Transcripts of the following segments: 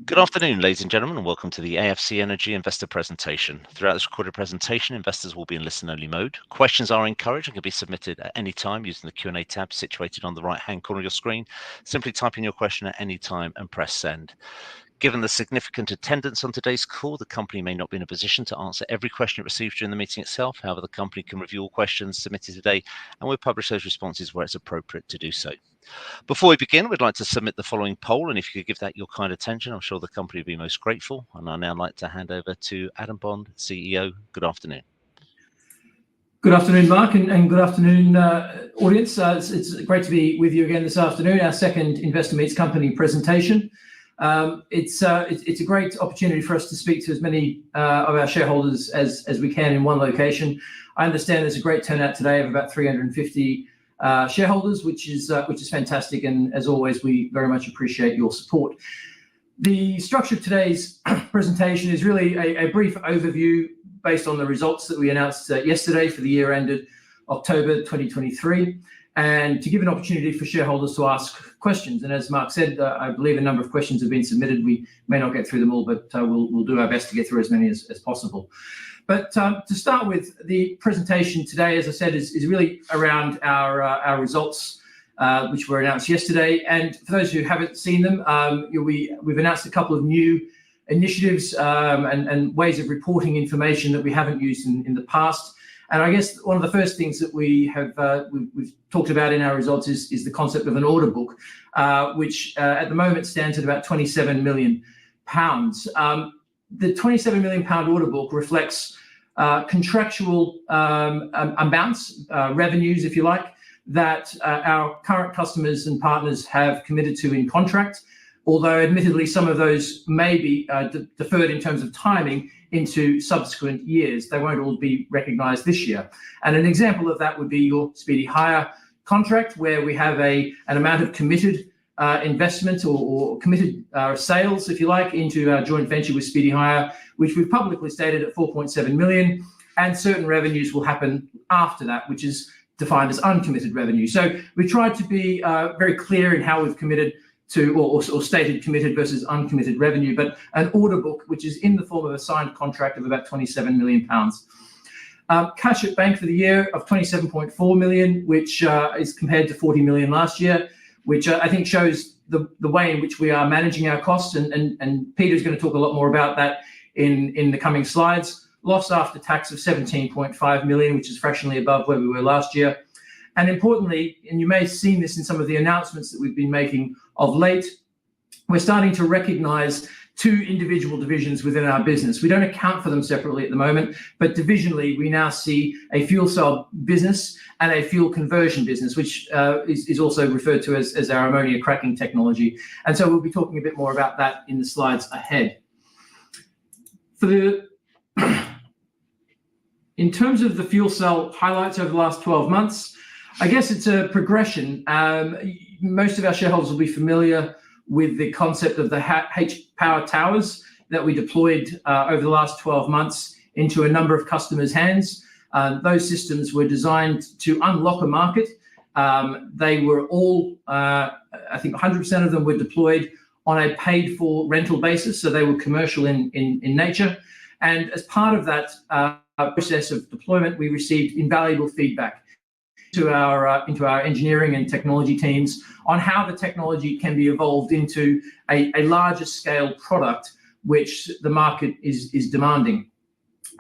Good afternoon, ladies and gentlemen, and welcome to the AFC Energy Investor Presentation. Throughout this recorded presentation, investors will be in listen-only mode. Questions are encouraged and can be submitted at any time using the Q&A tab situated on the right-hand corner of your screen. Simply type in your question at any time and press send. Given the significant attendance on today's call, the company may not be in a position to answer every question it receives during the meeting itself. However, the company can review all questions submitted today and will publish those responses where it's appropriate to do so. Before we begin, we'd like to submit the following poll, and if you could give that your kind attention, I'm sure the company will be most grateful. And I'd now like to hand over to Adam Bond, CEO. Good afternoon. Good afternoon, Mark, and good afternoon, audience. It's great to be with you again this afternoon, our second Investor Meets Company presentation. It's a great opportunity for us to speak to as many of our shareholders as we can in one location. I understand there's a great turnout today of about 350 shareholders, which is fantastic, and as always, we very much appreciate your support. The structure of today's presentation is really a brief overview based on the results that we announced yesterday for the year ended October 2023, and to give an opportunity for shareholders to ask questions. And as Mark said, I believe a number of questions have been submitted. We may not get through them all, but we'll do our best to get through as many as possible. But to start with, the presentation today, as I said, is really around our results, which were announced yesterday. And for those who haven't seen them, we've announced a couple of new initiatives and ways of reporting information that we haven't used in the past. And I guess one of the first things that we've talked about in our results is the concept of an order book, which at the moment stands at about £27 million. The £27 million order book reflects contractual amounts, revenues, if you like, that our current customers and partners have committed to in contract, although admittedly some of those may be deferred in terms of timing into subsequent years. They won't all be recognised this year. And an example of that would be your Speedy Hire contract, where we have an amount of committed investment or committed sales, if you like, into our joint venture with Speedy Hire, which we've publicly stated at 4.7 million, and certain revenues will happen after that, which is defined as uncommitted revenue. So we tried to be very clear in how we've committed to, or stated committed versus uncommitted revenue, but an order book which is in the form of a signed contract of about £27 million. Cash at bank for the year of 27.4 million, which is compared to 40 million last year, which I think shows the way in which we are managing our costs, and Peter's going to talk a lot more about that in the coming slides. Loss after tax of 17.5 million, which is fractionally above where we were last year. And importantly, and you may have seen this in some of the announcements that we've been making of late, we're starting to recognise two individual divisions within our business. We don't account for them separately at the moment, but divisionally we now see a fuel cell business and a fuel conversion business, which is also referred to as our ammonia cracking technology. And so we'll be talking a bit more about that in the slides ahead. In terms of the fuel cell highlights over the last 12 months, I guess it's a progression. Most of our shareholders will be familiar with the concept of the H-Power towers that we deployed over the last 12 months into a number of customers' hands. Those systems were designed to unlock a market. They were all, I think 100% of them were deployed on a paid-for rental basis, so they were commercial in nature. And as part of that process of deployment, we received invaluable feedback into our engineering and technology teams on how the technology can be evolved into a larger scale product which the market is demanding.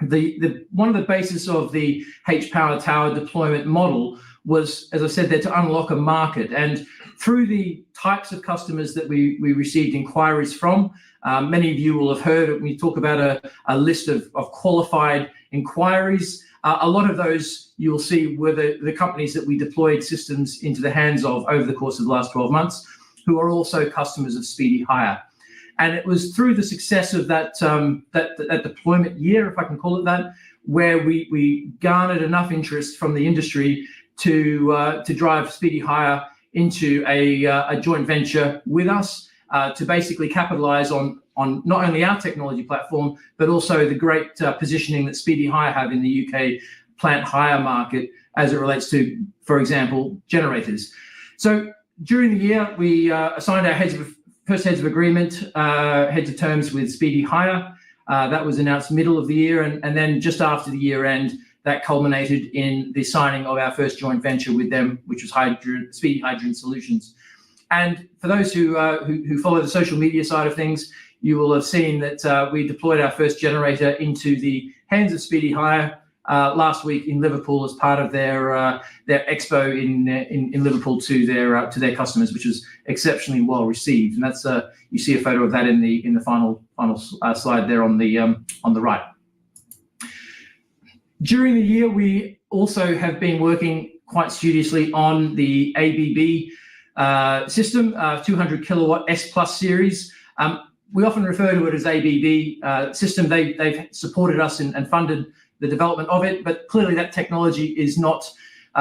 One of the bases of the H-Power tower deployment model was, as I said, there to unlock a market. And through the types of customers that we received inquiries from, many of you will have heard when we talk about a list of qualified inquiries. A lot of those you'll see were the companies that we deployed systems into the hands of over the course of the last 12 months, who are also customers of Speedy Hire. And it was through the success of that deployment year, if I can call it that, where we garnered enough interest from the industry to drive Speedy Hire into a joint venture with us to basically capitalize on not only our technology platform, but also the great positioning that Speedy Hire have in the UK plant hire market as it relates to, for example, generators. So during the year, we assigned our heads of first heads of agreement, heads of terms with Speedy Hire. That was announced middle of the year, and then just after the year end, that culminated in the signing of our first joint venture with them, which was Speedy Hydrogen Solutions. And for those who follow the social media side of things, you will have seen that we deployed our first generator into the hands of Speedy Hire last week in Liverpool as part of their expo in Liverpool to their customers, which was exceptionally well received. And that's you see a photo of that in the final slide there on the right. During the year, we also have been working quite studiously on the ABB system, 200 kilowatt S Plus series. We often refer to it as ABB system. They've supported us and funded the development of it, but clearly that technology is not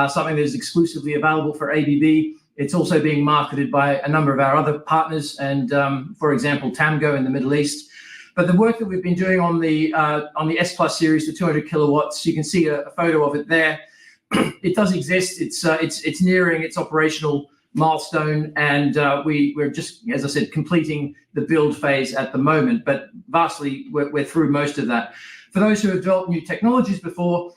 something that is exclusively available for ABB. It's also being marketed by a number of our other partners, and for example, TAMGO in the Middle East. But the work that we've been doing on the S Plus series, the 200 kilowatts, you can see a photo of it there. It does exist. It's nearing its operational milestone, and we're just, as I said, completing the build phase at the moment. But vastly, we're through most of that. For those who have developed new technologies before,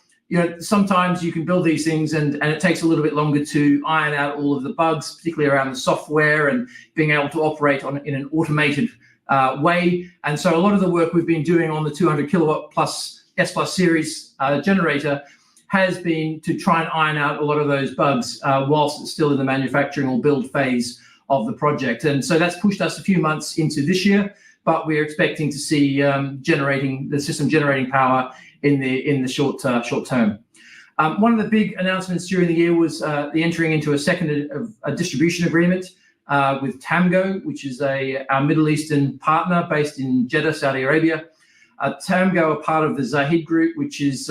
sometimes you can build these things and it takes a little bit longer to iron out all of the bugs, particularly around the software and being able to operate in an automated way. And so a lot of the work we've been doing on the 200 kilowatt plus S Plus series generator has been to try and iron out a lot of those bugs whilst it's still in the manufacturing or build phase of the project. And so that's pushed us a few months into this year, but we're expecting to see the system generating power in the short term. One of the big announcements during the year was the entering into a distribution agreement with TAMGO, which is our Middle Eastern partner based in Jeddah, Saudi Arabia. TAMGO are part of the Zahid Group, which has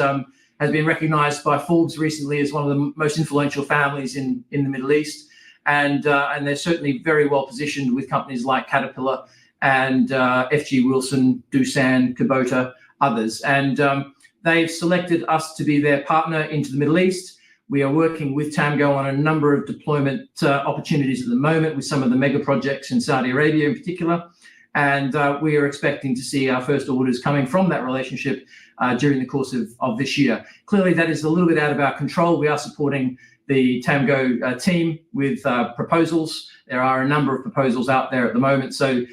been recognized by Forbes recently as one of the most influential families in the Middle East. And they're certainly very well positioned with companies like Caterpillar and FG Wilson, Doosan, Kubota, others. And they've selected us to be their partner into the Middle East. We are working with TAMGO on a number of deployment opportunities at the moment with some of the mega projects in Saudi Arabia in particular. And we are expecting to see our first orders coming from that relationship during the course of this year. Clearly, that is a little bit out of our control. We are supporting the TAMGO team with proposals. There are a number of proposals out there at the moment. So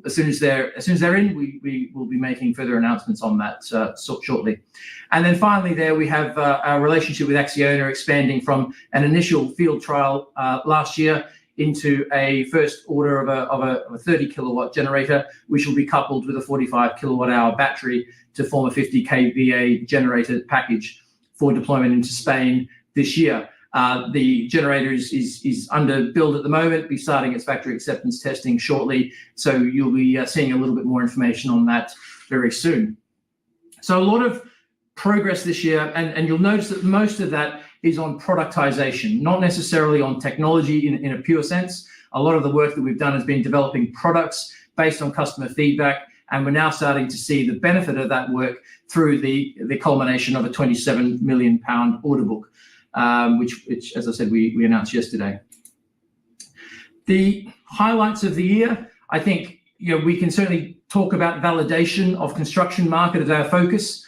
as soon as they're in, we will be making further announcements on that shortly. And then finally, there we have our relationship with Acciona expanding from an initial field trial last year into a first order of a 30 kilowatt generator, which will be coupled with a 45 kilowatt hour battery to form a 50 kVA generator package for deployment into Spain this year. The generator is under build at the moment, be starting its factory acceptance testing shortly. So you'll be seeing a little bit more information on that very soon. So a lot of progress this year, and you'll notice that most of that is on productization, not necessarily on technology in a pure sense. A lot of the work that we've done has been developing products based on customer feedback, and we're now starting to see the benefit of that work through the culmination of a £27 million order book. Which, as I said, we announced yesterday. The highlights of the year, I think, we can certainly talk about validation of construction market as our focus.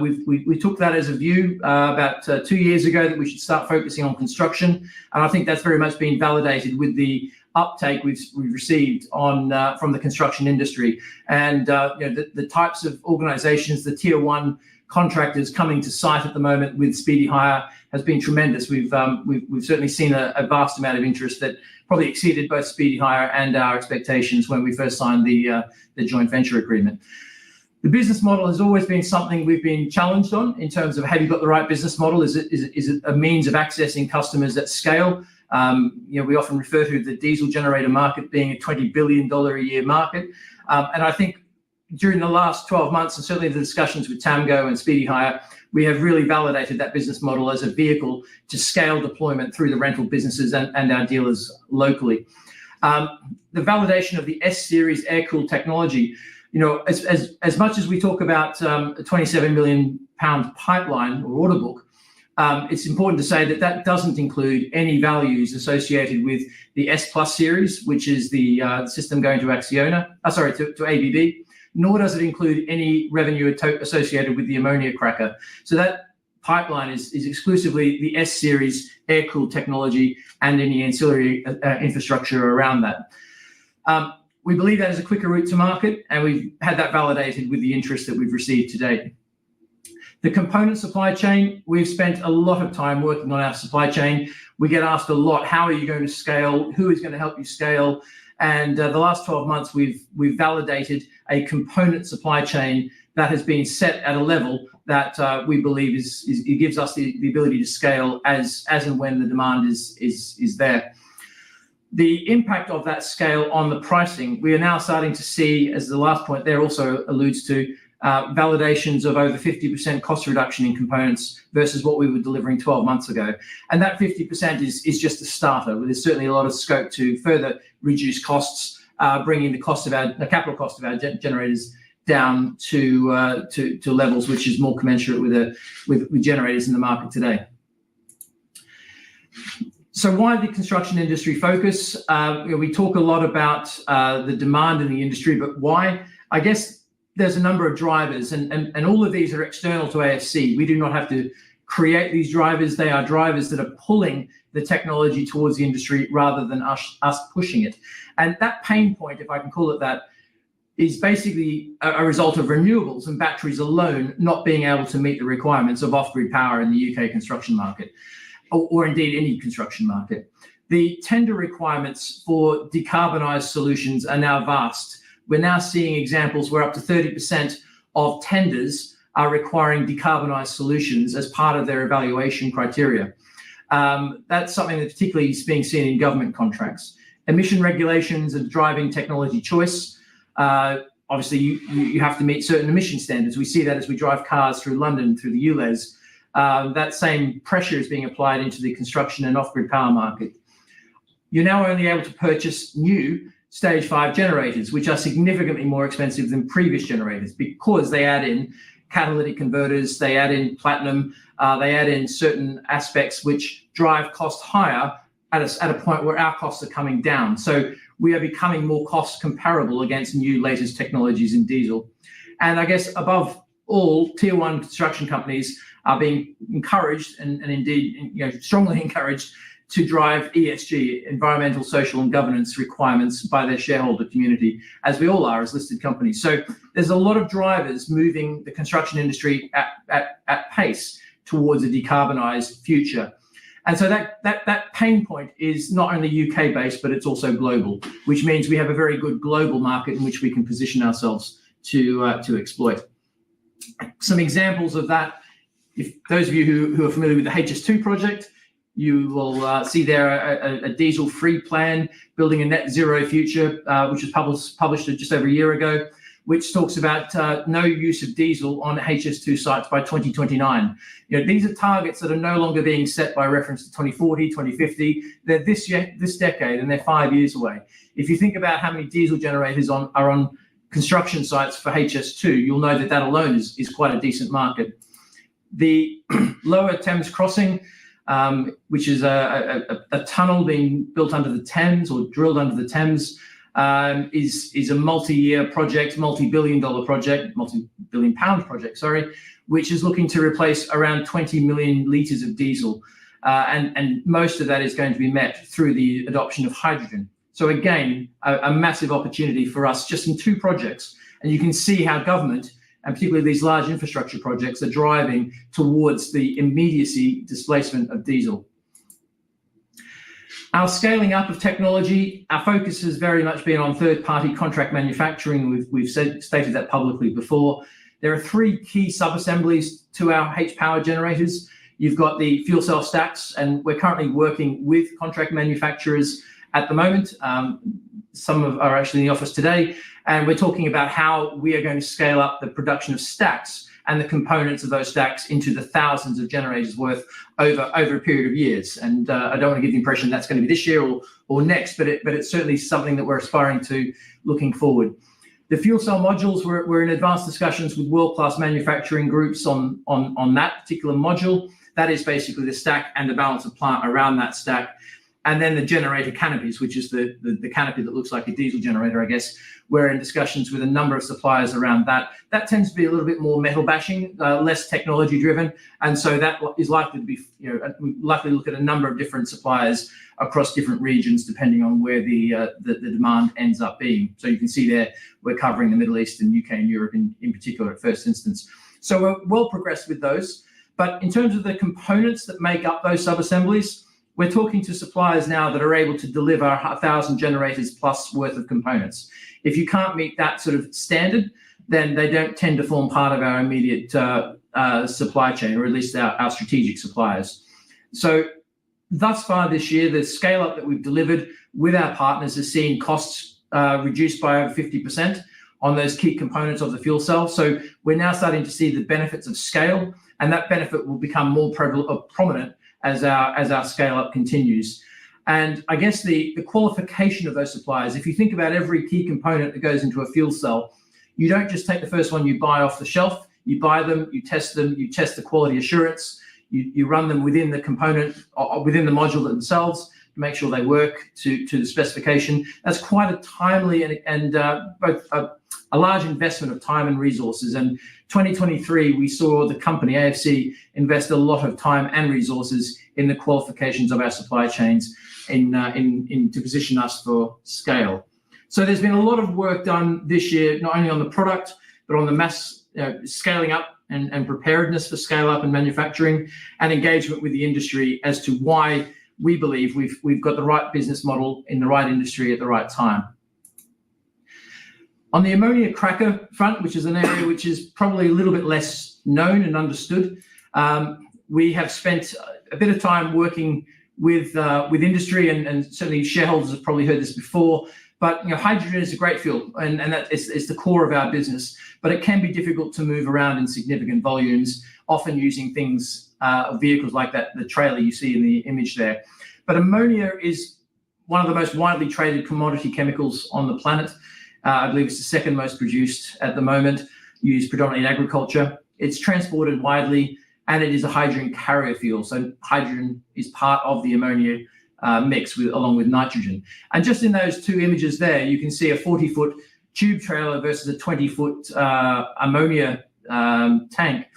We took that as a view about 2 years ago that we should start focusing on construction, and I think that's very much been validated with the uptake we've received from the construction industry, and the types of organisations, the tier one contractors coming to site at the moment with Speedy Hire has been tremendous. We've certainly seen a vast amount of interest that probably exceeded both Speedy Hire and our expectations when we first signed the joint venture agreement. The business model has always been something we've been challenged on in terms of, have you got the right business model? Is it a means of accessing customers at scale? We often refer to the diesel generator market being a $20 billion a year market, and I think during the last 12 months, and certainly the discussions with TAMGO and Speedy Hire, we have really validated that business model as a vehicle to scale deployment through the rental businesses and our dealers locally. The validation of the S-Series air-cooled technology, as much as we talk about a £27 million pipeline or order book, It's important to say that that doesn't include any values associated with the S Plus series, which is the system going to to ABB, nor does it include any revenue associated with the ammonia cracker. So that pipeline is exclusively the S series air-cooled technology and any ancillary infrastructure around that. We believe that is a quicker route to market, and we've had that validated with the interest that we've received to date. The component supply chain, we've spent a lot of time working on our supply chain. We get asked a lot, how are you going to scale? Who is going to help you scale? And the last 12 months, we've validated a component supply chain that has been set at a level that we believe it gives us the ability to scale as and when the demand is there. The impact of that scale on the pricing, we are now starting to see, as the last point there also alludes to, validations of over 50% cost reduction in components versus what we were delivering 12 months ago. And that 50% is just a starter. There's certainly a lot of scope to further reduce costs, bringing the capital cost of our generators down to levels which is more commensurate with generators in the market today. So why the construction industry focus? We talk a lot about the demand in the industry, but why? I guess there's a number of drivers, and all of these are external to AFC. We do not have to create these drivers. They are drivers that are pulling the technology towards the industry rather than us pushing it. And that pain point, if I can call it that, is basically a result of renewables and batteries alone not being able to meet the requirements of off-grid power in the UK construction market, or indeed any construction market. The tender requirements for decarbonised solutions are now vast. We're now seeing examples where up to 30% of tenders are requiring decarbonised solutions as part of their evaluation criteria. That's something that particularly is being seen in government contracts. Emission regulations are driving technology choice. Obviously, you have to meet certain emission standards. We see that as we drive cars through London, through the ULEZ. That same pressure is being applied into the construction and off-grid power market. You're now only able to purchase new Stage 5 generators, which are significantly more expensive than previous generators because they add in catalytic converters, they add in platinum, they add in certain aspects which drive cost higher at a point where our costs are coming down. So we are becoming more cost comparable against new latest technologies in diesel. And I guess above all, tier one construction companies are being encouraged and indeed strongly encouraged to drive ESG, environmental, social and governance requirements by their shareholder community, as we all are as listed companies. So there's a lot of drivers moving the construction industry at pace towards a decarbonised future. And so that pain point is not only UK based, but it's also global, which means we have a very good global market in which we can position ourselves to exploit. Some examples of that, if those of you who are familiar with the HS2 project, you will see there a diesel-free plan, building a net zero future, which was published just over a year ago, which talks about no use of diesel on HS2 sites by 2029. These are targets that are no longer being set by reference to 2040, 2050. They're this decade, and they're 5 years away. If you think about how many diesel generators are on construction sites for HS2, you'll know that alone is quite a decent market. The Lower Thames Crossing, which is a tunnel being built under the Thames or drilled under the Thames, is a multi-year project, multi-billion pound project, which is looking to replace around 20 million litres of diesel. And most of that is going to be met through the adoption of hydrogen. So again, a massive opportunity for us just in 2 projects. And you can see how government, and particularly these large infrastructure projects, are driving towards the immediacy displacement of diesel. Our scaling up of technology, our focus has very much been on third-party contract manufacturing. We've stated that publicly before. There are 3 key sub-assemblies to our H-Power generators. You've got the fuel cell stacks, and we're currently working with contract manufacturers at the moment. Some are actually in the office today, and we're talking about how we are going to scale up the production of stacks and the components of those stacks into the thousands of generators worth over a period of years. And I don't want to give the impression that's going to be this year or next, but it's certainly something that we're aspiring to looking forward. The fuel cell modules, we're in advanced discussions with world-class manufacturing groups on that particular module. That is basically the stack and the balance of plant around that stack. And then the generator canopies, which is the canopy that looks like a diesel generator, I guess. We're in discussions with a number of suppliers around that. That tends to be a little bit more metal bashing, less technology driven. And so that is likely to be, we likely look at a number of different suppliers across different regions, depending on where the demand ends up being. So you can see there, we're covering the Middle East and UK and Europe in particular at first instance. So we're well progressed with those. But in terms of the components that make up those sub-assemblies, we're talking to suppliers now that are able to deliver 1,000 generators plus worth of components. If you can't meet that sort of standard, then they don't tend to form part of our immediate supply chain, or at least our strategic suppliers. So thus far this year, the scale up that we've delivered with our partners has seen costs reduced by over 50% on those key components of the fuel cell. So we're now starting to see the benefits of scale, and that benefit will become more prominent as our scale up continues. And I guess the qualification of those suppliers, if you think about every key component that goes into a fuel cell, you don't just take the first one you buy off the shelf. You buy them, you test the quality assurance, you run them within the component, within the module themselves, to make sure they work to the specification. That's quite a timely and both a large investment of time and resources. And 2023, we saw the company AFC invest a lot of time and resources in the qualifications of our supply chains to position us for scale. So there's been a lot of work done this year, not only on the product, but on the mass scaling up and preparedness for scale up and manufacturing, and engagement with the industry as to why we believe we've got the right business model in the right industry at the right time. On the ammonia cracker front, which is an area which is probably a little bit less known and understood, we have spent a bit of time working with industry, and certainly shareholders have probably heard this before. But hydrogen is a great fuel, and that is the core of our business. But it can be difficult to move around in significant volumes, often using vehicles like the trailer you see in the image there. But ammonia is one of the most widely traded commodity chemicals on the planet. I believe it's the second most produced at the moment, used predominantly in agriculture. It's transported widely, and it is a hydrogen carrier fuel. So hydrogen is part of the ammonia mix along with nitrogen. And just in those two images there, you can see a 40-foot tube trailer versus a 20-foot ammonia tank.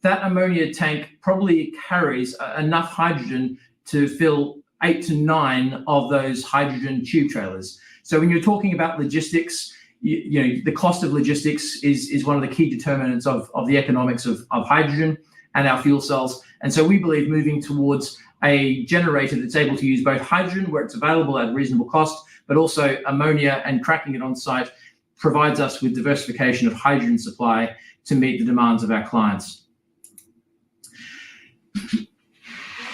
That ammonia tank probably carries enough hydrogen to fill 8 to 9 of those hydrogen tube trailers. So when you're talking about logistics, the cost of logistics is one of the key determinants of the economics of hydrogen and our fuel cells. And so we believe moving towards a generator that's able to use both hydrogen where it's available at a reasonable cost, but also ammonia and cracking it on site provides us with diversification of hydrogen supply to meet the demands of our clients.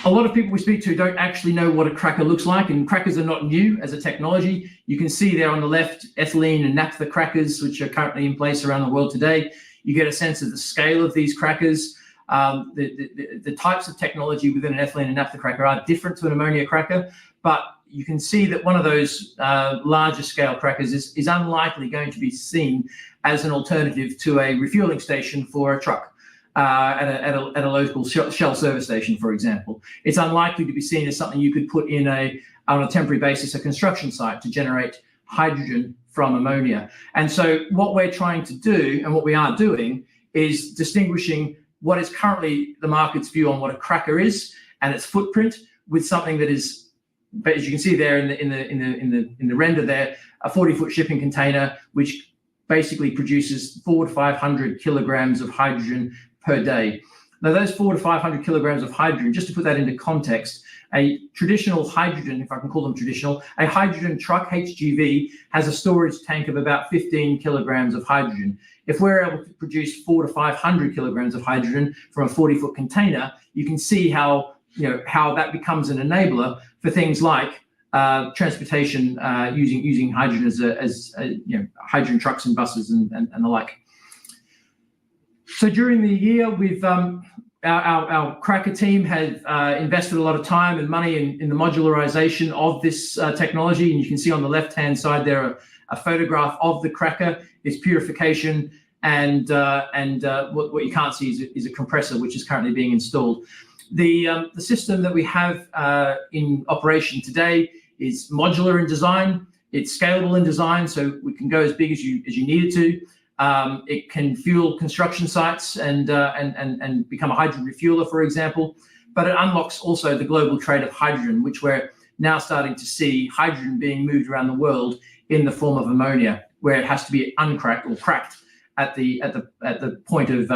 A lot of people we speak to don't actually know what a cracker looks like, and crackers are not new as a technology. You can see there on the left, ethylene and naphtha crackers, which are currently in place around the world today. You get a sense of the scale of these crackers. The types of technology within an ethylene and naphtha cracker are different to an ammonia cracker, but you can see that one of those larger scale crackers is unlikely going to be seen as an alternative to a refueling station for a truck. At a local Shell service station, for example. It's unlikely to be seen as something you could put on a temporary basis, a construction site, to generate hydrogen from ammonia. And so what we're trying to do, and what we are doing, is distinguishing what is currently the market's view on what a cracker is and its footprint with something that is, as you can see there in the render there, a 40-foot shipping container, which basically produces 400 to 500 kilograms of hydrogen per day. Now, those 400 to 500 kilograms of hydrogen, just to put that into context, a traditional hydrogen, if I can call them traditional, a hydrogen truck, HGV, has a storage tank of about 15 kilograms of hydrogen. If we're able to produce 400 to 500 kilograms of hydrogen from a 40-foot container, you can see how that becomes an enabler for things like transportation using hydrogen as hydrogen trucks and buses and the like. So during the year, we've our cracker team have invested a lot of time and money in the modularization of this technology. And you can see on the left-hand side there a photograph of the cracker, its purification, and what you can't see is a compressor which is currently being installed. The system that we have in operation today is modular in design. It's scalable in design, so we can go as big as you need it to. It can fuel construction sites and become a hydrogen refueler, for example. But it unlocks also the global trade of hydrogen, which we're now starting to see hydrogen being moved around the world in the form of ammonia, where it has to be uncracked or cracked at the point of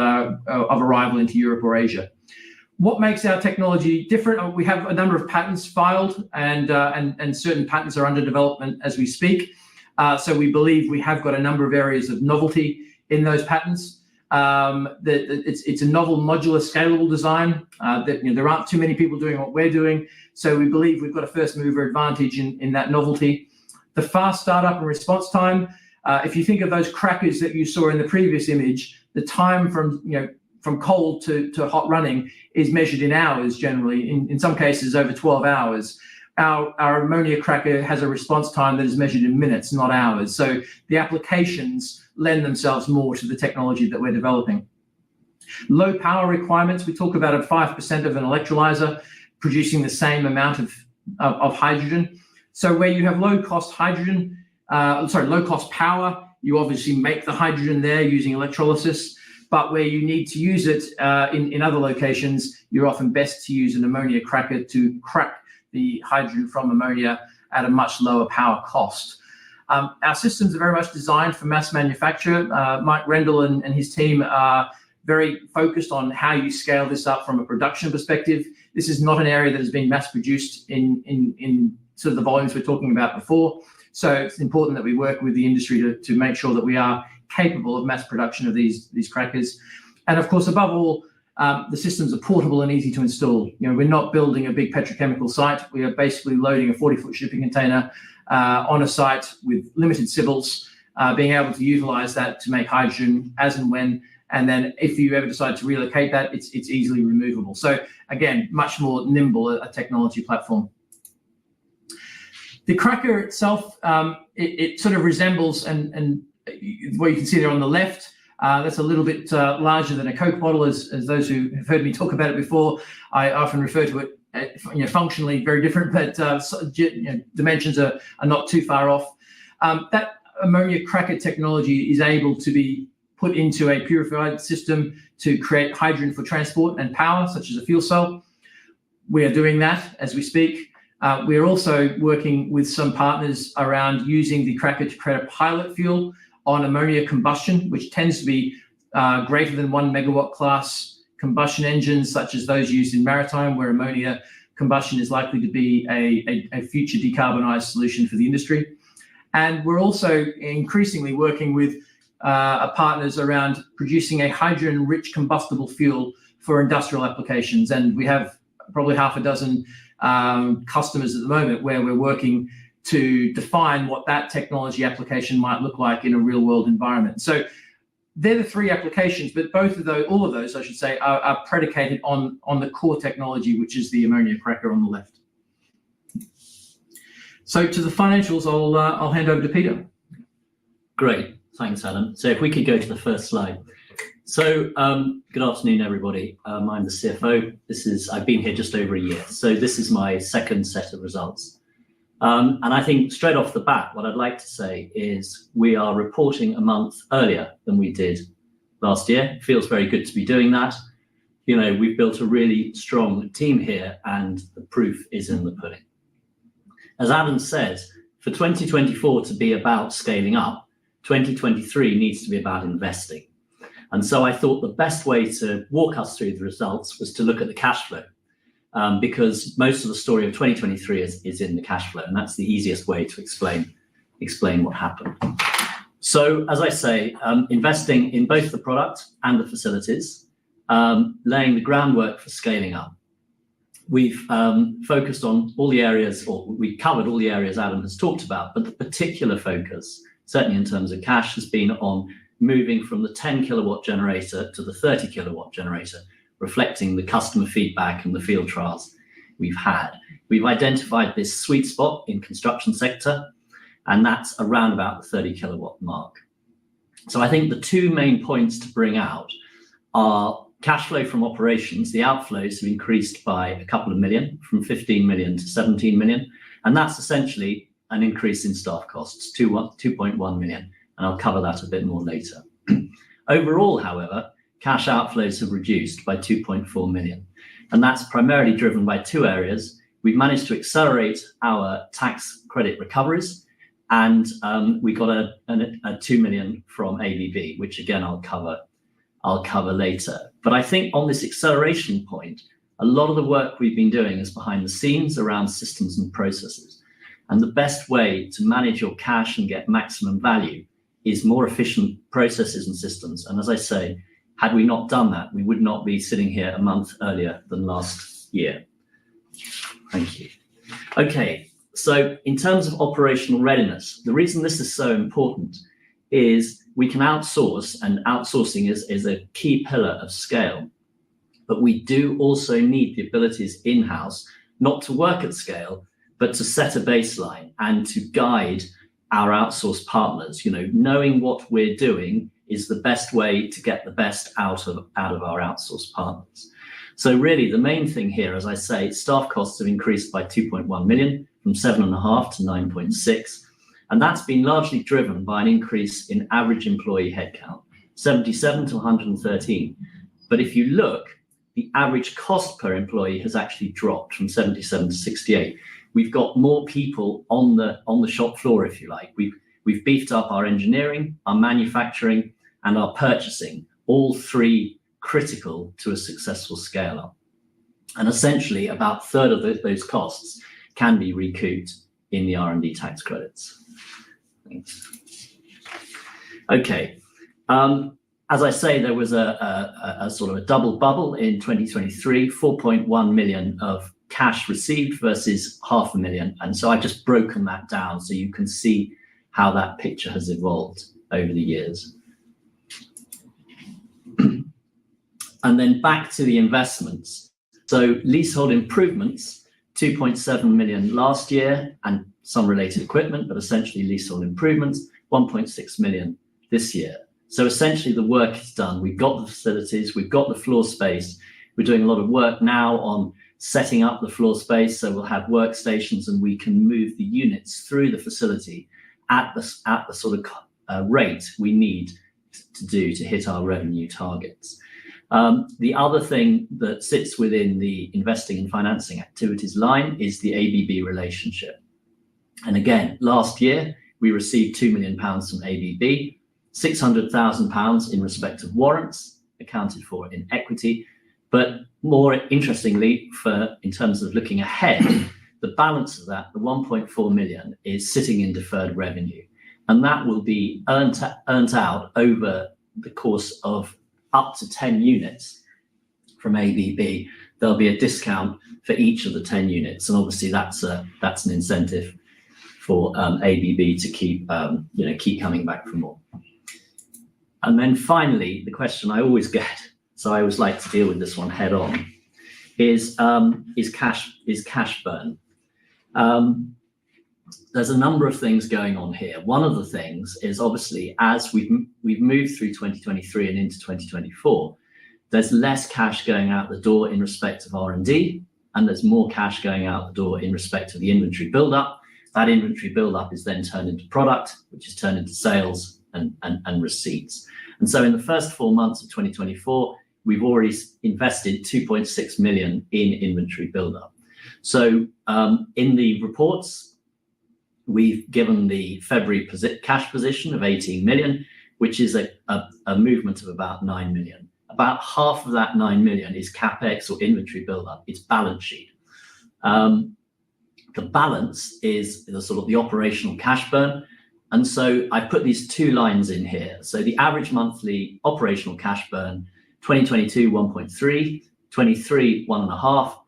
arrival into Europe or Asia. What makes our technology different? We have a number of patents filed, and certain patents are under development as we speak. So we believe we have got a number of areas of novelty in those patents. It's a novel, modular, scalable design. There aren't too many people doing what we're doing, so we believe we've got a first mover advantage in that novelty. The fast startup and response time. If you think of those crackers that you saw in the previous image, the time from cold to hot running is measured in hours generally, in some cases over 12 hours. Our ammonia cracker has a response time that is measured in minutes, not hours. So the applications lend themselves more to the technology that we're developing. Low power requirements. We talk about 5% of an electrolyzer producing the same amount of hydrogen. So where you have low cost power, you obviously make the hydrogen there using electrolysis. But where you need to use it in other locations, you're often best to use an ammonia cracker to crack the hydrogen from ammonia at a much lower power cost. Our systems are very much designed for mass manufacture. Mike Rendell and his team are very focused on how you scale this up from a production perspective. This is not an area that has been mass produced in sort of the volumes we're talking about before. So it's important that we work with the industry to make sure that we are capable of mass production of these crackers. And of course, above all, the systems are portable and easy to install. We're not building a big petrochemical site. We are basically loading a 40-foot shipping container on a site with limited civils, being able to utilize that to make hydrogen as and when. And then if you ever decide to relocate that, it's easily removable. So again, much more nimble a technology platform. The cracker itself, it sort of resembles, and what you can see there on the left, that's a little bit larger than a Coke bottle, as those who have heard me talk about it before. I often refer to it, functionally very different, but dimensions are not too far off. That ammonia cracker technology is able to be put into a purified system to create hydrogen for transport and power, such as a fuel cell. We are doing that as we speak. We are also working with some partners around using the cracker to create a pilot fuel on ammonia combustion, which tends to be greater than 1 megawatt class combustion engines, such as those used in maritime, where ammonia combustion is likely to be a future decarbonized solution for the industry. And we're also increasingly working with partners around producing a hydrogen-rich combustible fuel for industrial applications. And we have probably half a dozen customers at the moment where we're working to define what that technology application might look like in a real-world environment. So they're the three applications, but all of those, I should say, are predicated on the core technology, which is the ammonia cracker on the left. So to the financials, I'll hand over to Peter. Great, thanks, Adam. So if we could go to the first slide. So good afternoon, everybody. I'm the CFO. I've been here just over a year. So this is my second set of results. And I think straight off the bat, what I'd like to say is we are reporting a month earlier than we did last year. It feels very good to be doing that. We've built a really strong team here, and the proof is in the pudding. As Adam said, for 2024 to be about scaling up, 2023 needs to be about investing. And so I thought the best way to walk us through the results was to look at the cash flow, because most of the story of 2023 is in the cash flow, and that's the easiest way to explain what happened. So as I say, investing in both the product and the facilities, laying the groundwork for scaling up. We've focused on all the areas, or we covered all the areas Adam has talked about, but the particular focus, certainly in terms of cash, has been on moving from the 10 kilowatt generator to the 30 kilowatt generator, reflecting the customer feedback and the field trials we've had. We've identified this sweet spot in construction sector, and that's around about the 30 kilowatt mark. So I think the two main points to bring out are Cash flow from operations, the outflows have increased by a couple of million, from 15 million to 17 million. And that's essentially an increase in staff costs, 2.1 million. And I'll cover that a bit more later. Overall, however, cash outflows have reduced by 2.4 million. And that's primarily driven by two areas. We've managed to accelerate our tax credit recoveries, and we got a 2 million from ABB, which again I'll cover later. But I think on this acceleration point, a lot of the work we've been doing is behind the scenes around systems and processes. And the best way to manage your cash and get maximum value is more efficient processes and systems. And as I say, had we not done that, we would not be sitting here a month earlier than last year. Thank you. Okay, so in terms of operational readiness, the reason this is so important is we can outsource, and outsourcing is a key pillar of scale. But we do also need the abilities in-house, not to work at scale, but to set a baseline and to guide our outsourced partners. Knowing what we're doing is the best way to get the best out of our outsourced partners. So really the main thing here, as I say, staff costs have increased by 2.1 million from 7.5 to 9.6. And that's been largely driven by an increase in average employee headcount, 77 to 113. But if you look, the average cost per employee has actually dropped from 77 to 68. We've got more people on the shop floor, if you like. We've beefed up our engineering, our manufacturing, and our purchasing, all three critical to a successful scale up. And essentially about a third of those costs can be recouped in the R&D tax credits. Thanks. Okay. As I say, there was a sort of a double bubble in 2023, 4.1 million of cash received versus 500,000. And so I've just broken that down so you can see how that picture has evolved over the years. And then back to the investments. So leasehold improvements, 2.7 million last year, and some related equipment, but essentially leasehold improvements, 1.6 million this year. So essentially the work is done. We've got the facilities, we've got the floor space. We're doing a lot of work now on setting up the floor space, so we'll have workstations and we can move the units through the facility at the sort of rate we need to do to hit our revenue targets. The other thing that sits within the investing and financing activities line is the ABB relationship. And again, last year, we received £2 million from ABB, £600,000 in respect of warrants accounted for in equity. But more interestingly, in terms of looking ahead, the balance of that, the 1.4 million, is sitting in deferred revenue. And that will be earned out over the course of up to 10 units from ABB. There'll be a discount for each of the 10 units. And obviously that's an incentive for ABB to keep coming back for more. And then finally, the question I always get, so I always like to deal with this one head on, is cash burn. There's a number of things going on here. One of the things is obviously as we've moved through 2023 and into 2024, there's less cash going out the door in respect of R&D, and there's more cash going out the door in respect of the inventory buildup. That inventory buildup is then turned into product, which is turned into sales and receipts. And so in the first 4 months of 2024, we've already invested 2.6 million in inventory buildup. So in the reports, we've given the February cash position of 18 million, which is a movement of about 9 million. About half of that 9 million is capex or inventory buildup. It's balance sheet. The balance is the sort of the operational cash burn. And so I put these two lines in here. So the average monthly operational cash burn, 2022, 1.3, 23, 1.5,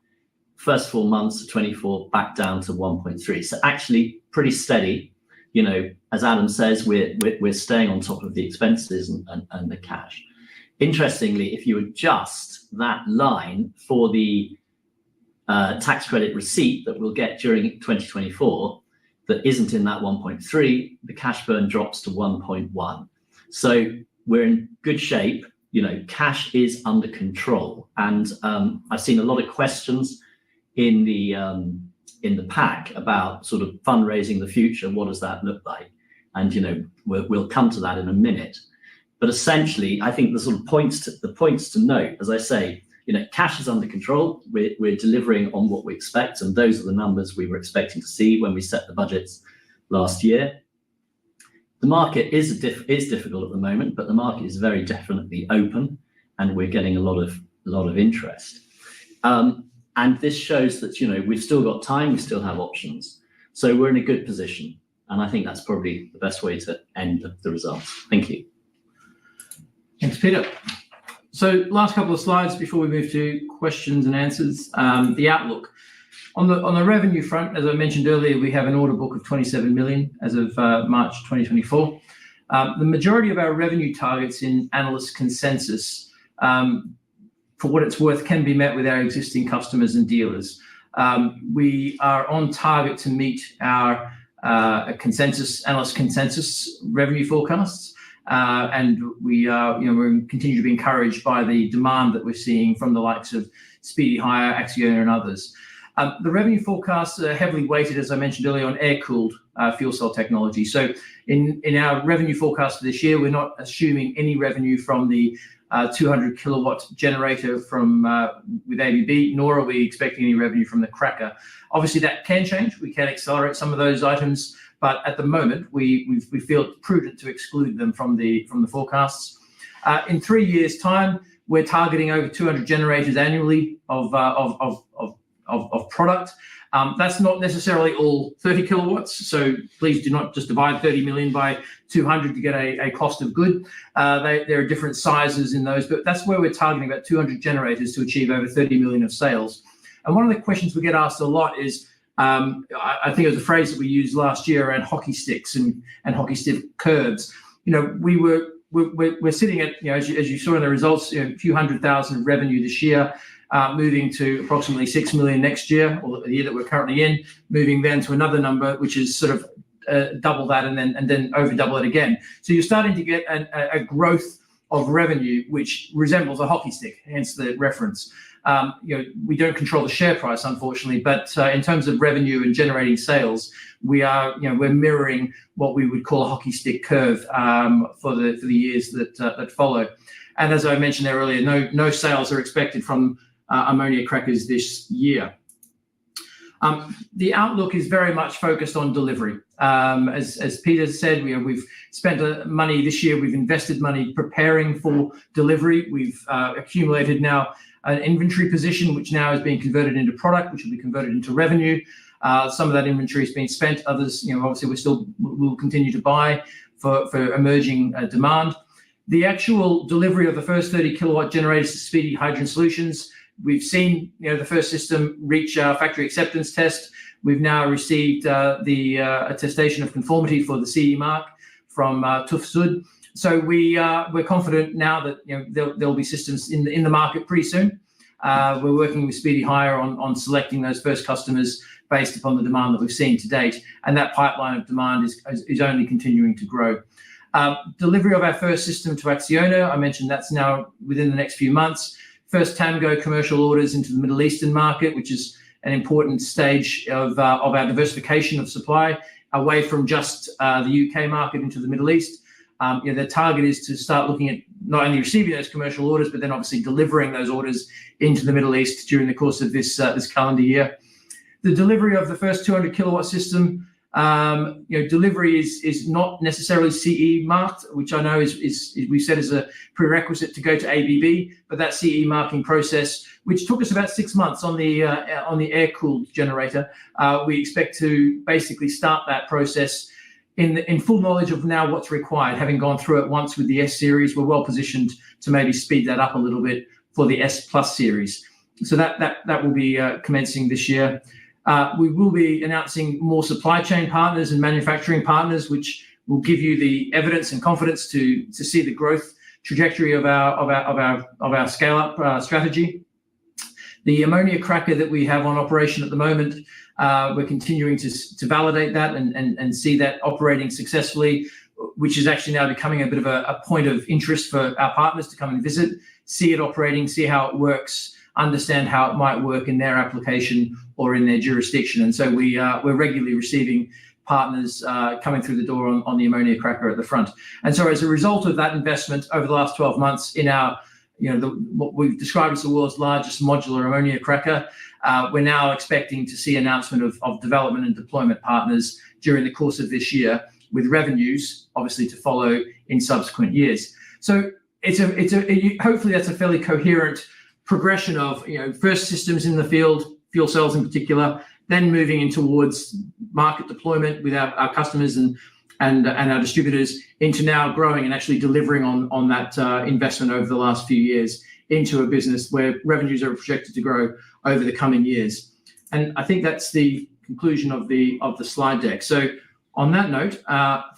first 4 months of 24 back down to 1.3. So actually pretty steady. You know, as Adam says, we're staying on top of the expenses and the cash. Interestingly, if you adjust that line for the tax credit receipt that we'll get during 2024, that isn't in that 1.3, the cash burn drops to 1.1. So we're in good shape cash is under control. And I've seen a lot of questions in the pack about sort of fundraising the future. What does that look like? And we'll come to that in a minute. But essentially, I think the sort of points to note, as I say, cash is under control. We're delivering on what we expect, and those are the numbers we were expecting to see when we set the budgets last year. The market is difficult at the moment, but the market is very definitely open, and we're getting a lot of interest. And this shows that we've still got time, we still have options, so we're in a good position. And I think that's probably the best way to end the results. Thank you. Thanks, Peter. So last couple of slides before we move to questions and answers. The outlook. On the revenue front, as I mentioned earlier, we have an order book of 27 million as of March 2024. The majority of our revenue targets in analyst consensus, for what it's worth, can be met with our existing customers and dealers. We are on target to meet our analyst consensus revenue forecasts, and we continue to be encouraged by the demand that we're seeing from the likes of Speedy Hire, Acciona, and others. The revenue forecasts are heavily weighted, as I mentioned earlier, on air-cooled fuel cell technology. So in our revenue forecast for this year, we're not assuming any revenue from the 200 kilowatt generator with ABB, nor are we expecting any revenue from the cracker. Obviously, that can change. We can accelerate some of those items, but at the moment, we feel it prudent to exclude them from the forecasts. In 3 years' time, we're targeting over 200 generators annually of product. That's not necessarily all 30 kilowatts, so please do not just divide 30 million by 200 to get a cost of good. There are different sizes in those, but that's where we're targeting about 200 generators to achieve over 30 million of sales. And one of the questions we get asked a lot is, I think it was a phrase that we used last year around hockey sticks and hockey stick curves. We're sitting at, as you saw in the results, a few 100,000 revenue this year. Moving to approximately 6 million next year, or the year that we're currently in, moving then to another number, which is sort of double that and then over double it again. So you're starting to get a growth of revenue, which resembles a hockey stick, hence the reference. We don't control the share price, unfortunately, but in terms of revenue and generating sales, we're mirroring what we would call a hockey stick curve for the years that follow. And as I mentioned there earlier, no sales are expected from ammonia crackers this year. The outlook is very much focused on delivery. As Peter said, we've spent money this year. We've invested money preparing for delivery. We've accumulated now an inventory position, which now is being converted into product, which will be converted into revenue. Some of that inventory is being spent. Others, obviously, we'll continue to buy for emerging demand. The actual delivery of the first 30 kilowatt generators to Speedy Hydrogen Solutions, we've seen the first system reach our factory acceptance test. We've now received the attestation of conformity for the CE mark from TÜV SÜD. So we're confident now that there'll be systems in the market pretty soon. We're working with Speedy Hire on selecting those first customers based upon the demand that we've seen to date, and that pipeline of demand is only continuing to grow. Delivery of our first system to Acciona, I mentioned that's now within the next few months. First TAMGO commercial orders into the Middle Eastern market, which is an important stage of our diversification of supply away from just the UK market into the Middle East. The target is to start looking at not only receiving those commercial orders, but then obviously delivering those orders into the Middle East during the course of this calendar year. The delivery of the first 200 kilowatt system, delivery is not necessarily CE marked, which I know is we said is a prerequisite to go to ABB, but that CE marking process, which took us about 6 months on the air-cooled generator, we expect to basically start that process in full knowledge of now what's required. Having gone through it once with the S series, we're well positioned to maybe speed that up a little bit for the S Plus series. So that will be commencing this year. We will be announcing more supply chain partners and manufacturing partners, which will give you the evidence and confidence to see the growth trajectory of our scale-up strategy. The ammonia cracker that we have on operation at the moment, we're continuing to validate that and see that operating successfully. which is actually now becoming a bit of a point of interest for our partners to come and visit, see it operating, see how it works, understand how it might work in their application or in their jurisdiction. And so we're regularly receiving partners coming through the door on the ammonia cracker at the front. And so as a result of that investment over the last 12 months in our, what we've described as the world's largest modular ammonia cracker, we're now expecting to see announcement of development and deployment partners during the course of this year, with revenues obviously to follow in subsequent years. So hopefully that's a fairly coherent progression of first systems in the field, fuel cells in particular, then moving in towards market deployment with our customers and our distributors, into now growing and actually delivering on that investment over the last few years into a business where revenues are projected to grow over the coming years. And I think that's the conclusion of the slide deck. So on that note,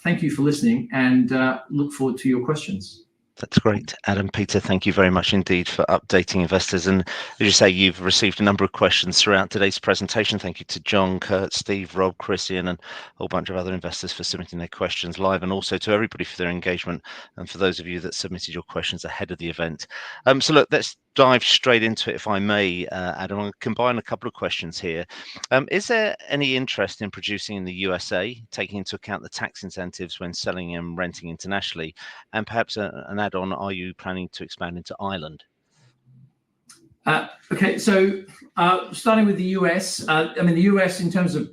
thank you for listening, and look forward to your questions. That's great. Adam, Peter, thank you very much indeed for updating investors. And as you say, you've received a number of questions throughout today's presentation. Thank you to John, Kurt, Steve, Rob, Christian, and a whole bunch of other investors for submitting their questions live, and also to everybody for their engagement, and for those of you that submitted your questions ahead of the event. So look, let's dive straight into it, if I may, Adam. I'll combine a couple of questions here. Is there any interest in producing in the USA, taking into account the tax incentives when selling and renting internationally? And perhaps an add-on, are you planning to expand into Ireland? Okay, so starting with the US, the US in terms of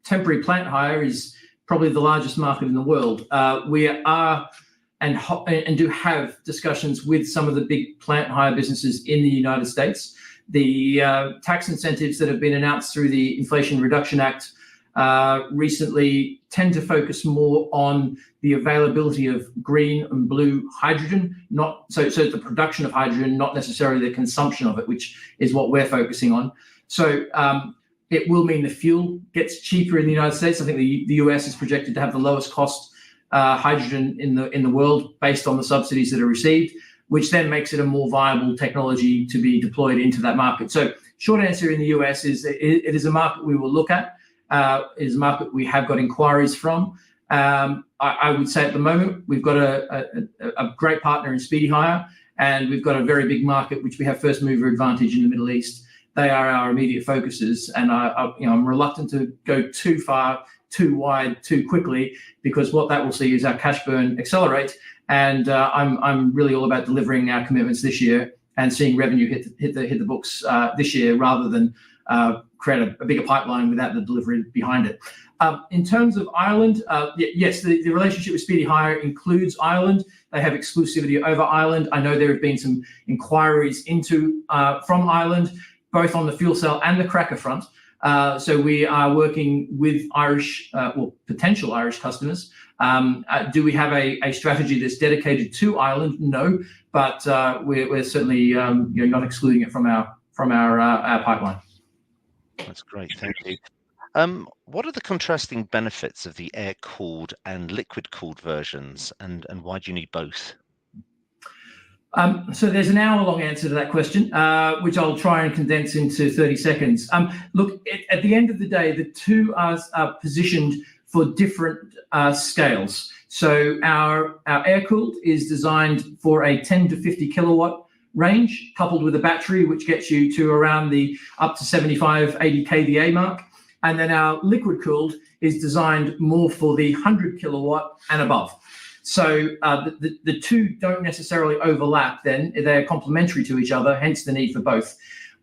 temporary plant hire is probably the largest market in the world. We are and do have discussions with some of the big plant hire businesses in the United States. The tax incentives that have been announced through the Inflation Reduction Act recently tend to focus more on the availability of green and blue hydrogen, so the production of hydrogen, not necessarily the consumption of it, which is what we're focusing on. So it will mean the fuel gets cheaper in the United States. I think the US is projected to have the lowest cost hydrogen in the world based on the subsidies that are received, which then makes it a more viable technology to be deployed into that market. So short answer in the US is it is a market we will look at. It is a market we have got inquiries from. I would say at the moment we've got a great partner in Speedy Hire, and we've got a very big market which we have first mover advantage in the Middle East. They are our immediate focuses, and I'm reluctant to go too far, too wide, too quickly, because what that will see is our cash burn accelerate. And I'm really all about delivering our commitments this year and seeing revenue hit the books this year, rather than create a bigger pipeline without the delivery behind it. In terms of Ireland, yes, the relationship with Speedy Hire includes Ireland. They have exclusivity over Ireland. I know there have been some inquiries from Ireland, both on the fuel cell and the cracker front. So we are working with potential Irish customers. Do we have a strategy that's dedicated to Ireland? No, but we're certainly not excluding it from our pipeline. That's great, thank you. What are the contrasting benefits of the air-cooled and liquid-cooled versions, and why do you need both? So there's an hour-long answer to that question, which I'll try and condense into 30 seconds. Look, at the end of the day, the two are positioned for different scales. So our air-cooled is designed for a 10 to 50 kilowatt range, coupled with a battery, which gets you to around the up to 75, 80 kVA mark. And then our liquid-cooled is designed more for the 100 kilowatt and above. So the two don't necessarily overlap then. They're complementary to each other, hence the need for both.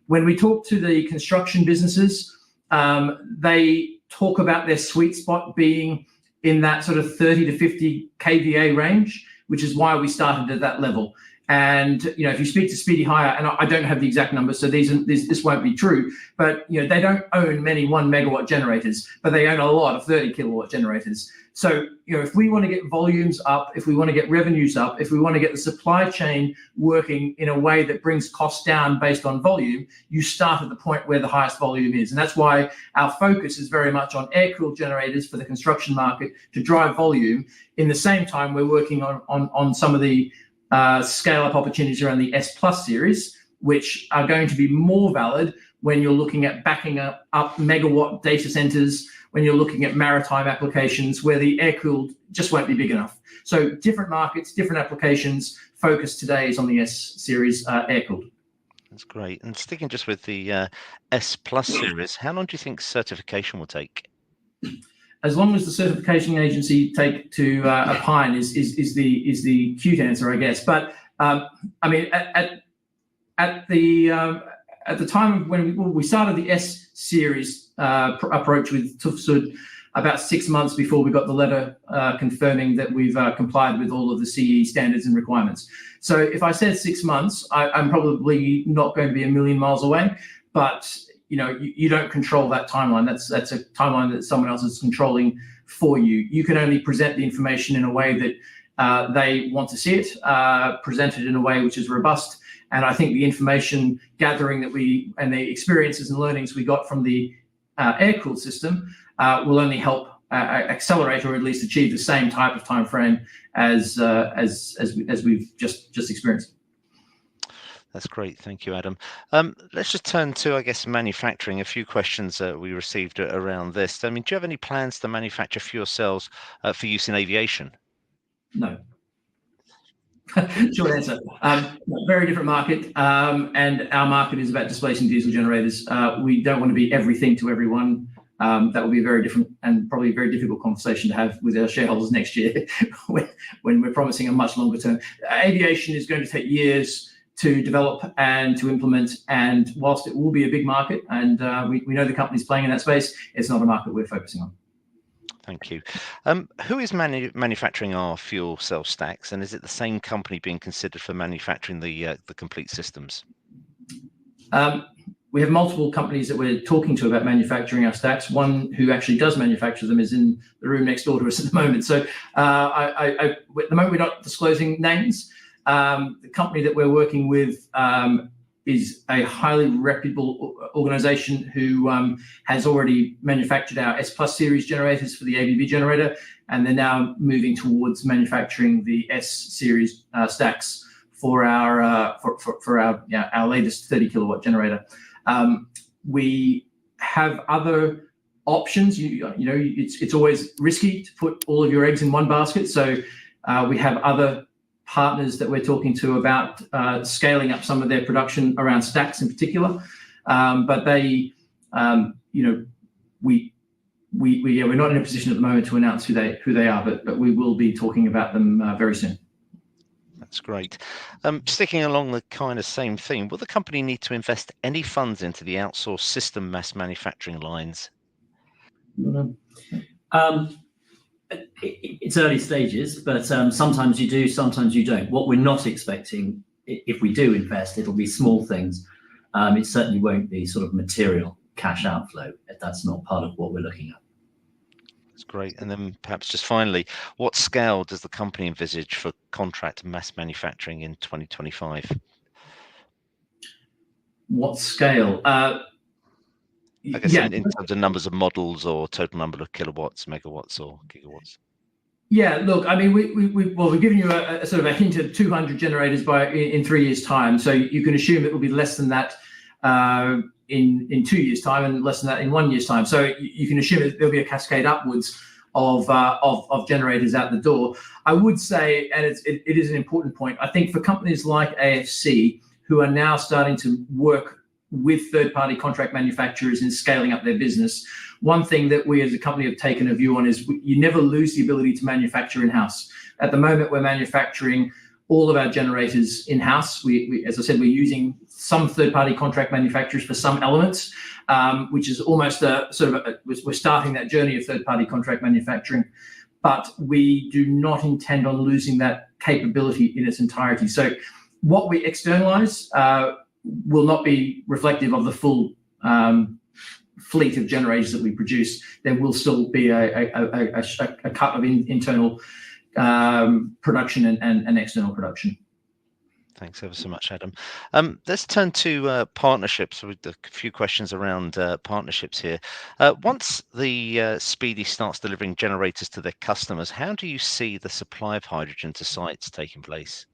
When we talk to the construction businesses, they talk about their sweet spot being in that sort of 30 to 50 kVA range, which is why we started at that level. And if you speak to Speedy Hire, and I don't have the exact numbers, so this won't be true, but they don't own many 1 megawatt generators, but they own a lot of 30 kilowatt generators. So if we want to get volumes up, if we want to get revenues up, if we want to get the supply chain working in a way that brings costs down based on volume, you start at the point where the highest volume is. And that's why our focus is very much on air-cooled generators for the construction market to drive volume. In the same time, we're working on some of the scale-up opportunities around the S Plus series, which are going to be more valid when you're looking at backing up megawatt data centers when you're looking at maritime applications where the air-cooled just won't be big enough. So different markets, different applications. Focus today is on the S series air-cooled. That's great. And sticking just with the S Plus series, how long do you think certification will take? As long as the certification agency take to opine is the cute answer, I guess. But I mean, at the time of when we started the S series approach with Tufsud, about 6 months before we got the letter confirming that we've complied with all of the CE standards and requirements. So if I said 6 months, I'm probably not going to be a million miles away, but you don't control that timeline. That's a timeline that someone else is controlling for you. You can only present the information in a way that they want to see it, presented in a way which is robust. And I think the information gathering and the experiences and learnings we got from the air-cooled system will only help accelerate or at least achieve the same type of time frame as we've just experienced. That's great. Thank you, Adam. Let's just turn to, I guess, manufacturing. A few questions we received around this. I mean, do you have any plans to manufacture fuel cells for use in aviation? No. Short answer. Very different market, and our market is about displacing diesel generators. We don't want to be everything to everyone. That will be a very different and probably a very difficult conversation to have with our shareholders next year when we're promising a much longer term. Aviation is going to take years to develop and to implement, and whilst it will be a big market, and we know the company's playing in that space, it's not a market we're focusing on. Thank you. Who is manufacturing our fuel cell stacks, and is it the same company being considered for manufacturing the complete systems? We have multiple companies that we're talking to about manufacturing our stacks. One who actually does manufacture them is in the room next door to us at the moment. So at the moment, we're not disclosing names. The company that we're working with is a highly reputable organization who has already manufactured our S Plus series generators for the ABB generator, and they're now moving towards manufacturing the S series stacks for our latest 30 kilowatt generator. We have other options. It's always risky to put all of your eggs in one basket. So we have other partners that we're talking to about scaling up some of their production around stacks in particular. But they, we're not in a position at the moment to announce who they are, but we will be talking about them very soon. That's great. Sticking along the kind of same theme, will the company need to invest any funds into the outsourced system mass manufacturing lines? It's early stages, but sometimes you do, sometimes you don't. What we're not expecting, if we do invest, it'll be small things. It certainly won't be sort of material cash outflow. That's not part of what we're looking at. That's great. And then perhaps just finally, what scale does the company envisage for contract mass manufacturing in 2025? What scale? I guess in terms of numbers of models or total number of kilowatts, megawatts, or gigawatts. Yeah, look, I mean, we've given you a sort of a hint of 200 generators in 3 years' time. So you can assume it will be less than that in 2 years' time, and less than that in 1 year's time. So you can assume that there'll be a cascade upwards of generators out the door. I would say, and it is an important point, I think for companies like AFC, who are now starting to work with third-party contract manufacturers in scaling up their business, one thing that we as a company have taken a view on is you never lose the ability to manufacture in-house. At the moment, we're manufacturing all of our generators in-house. We, as I said, we're using some third-party contract manufacturers for some elements, which is almost we're starting that journey of third-party contract manufacturing, but we do not intend on losing that capability in its entirety. So what we externalize will not be reflective of the full fleet of generators that we produce. There will still be a cut of internal production and external production. Thanks ever so much, Adam. Let's turn to partnerships with a few questions around partnerships here. Once the Speedy starts delivering generators to their customers, how do you see the supply of hydrogen to sites taking place?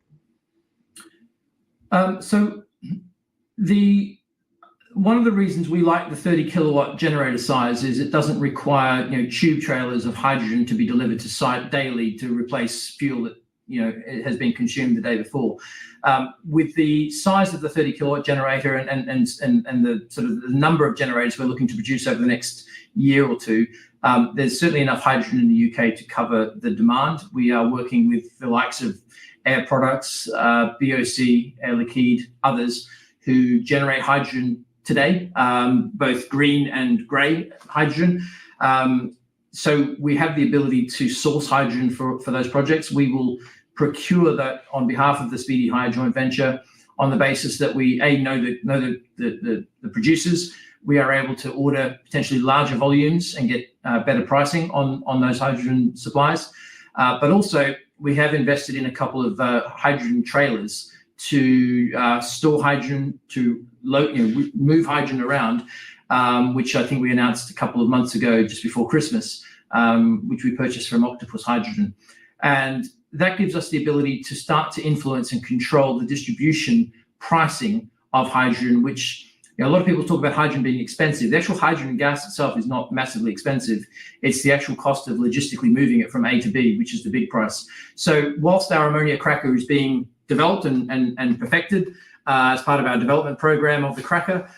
one of the reasons we like the 30 kilowatt generator size is it doesn't require tube trailers of hydrogen to be delivered to site daily to replace fuel that it has been consumed the day before. With the size of the 30 kilowatt generator and the sort of the number of generators we're looking to produce over the next year or two, there's certainly enough hydrogen in the UK to cover the demand. We are working with the likes of Air Products, BOC, Air Liquide, others who generate hydrogen today, both green and grey hydrogen. So we have the ability to source hydrogen for those projects. We will procure that on behalf of the Speedy Hire joint venture on the basis that we know the producers. We are able to order potentially larger volumes and get better pricing on those hydrogen supplies. But also we have invested in a couple of hydrogen trailers to store hydrogen, to move hydrogen around, which I think we announced a couple of months ago, just before Christmas, which we purchased from Octopus Hydrogen. And that gives us the ability to start to influence and control the distribution pricing of hydrogen, which a lot of people talk about hydrogen being expensive. The actual hydrogen gas itself is not massively expensive. It's the actual cost of logistically moving it from A to B, which is the big price. So whilst our ammonia cracker is being developed and perfected as part of our development program of the cracker,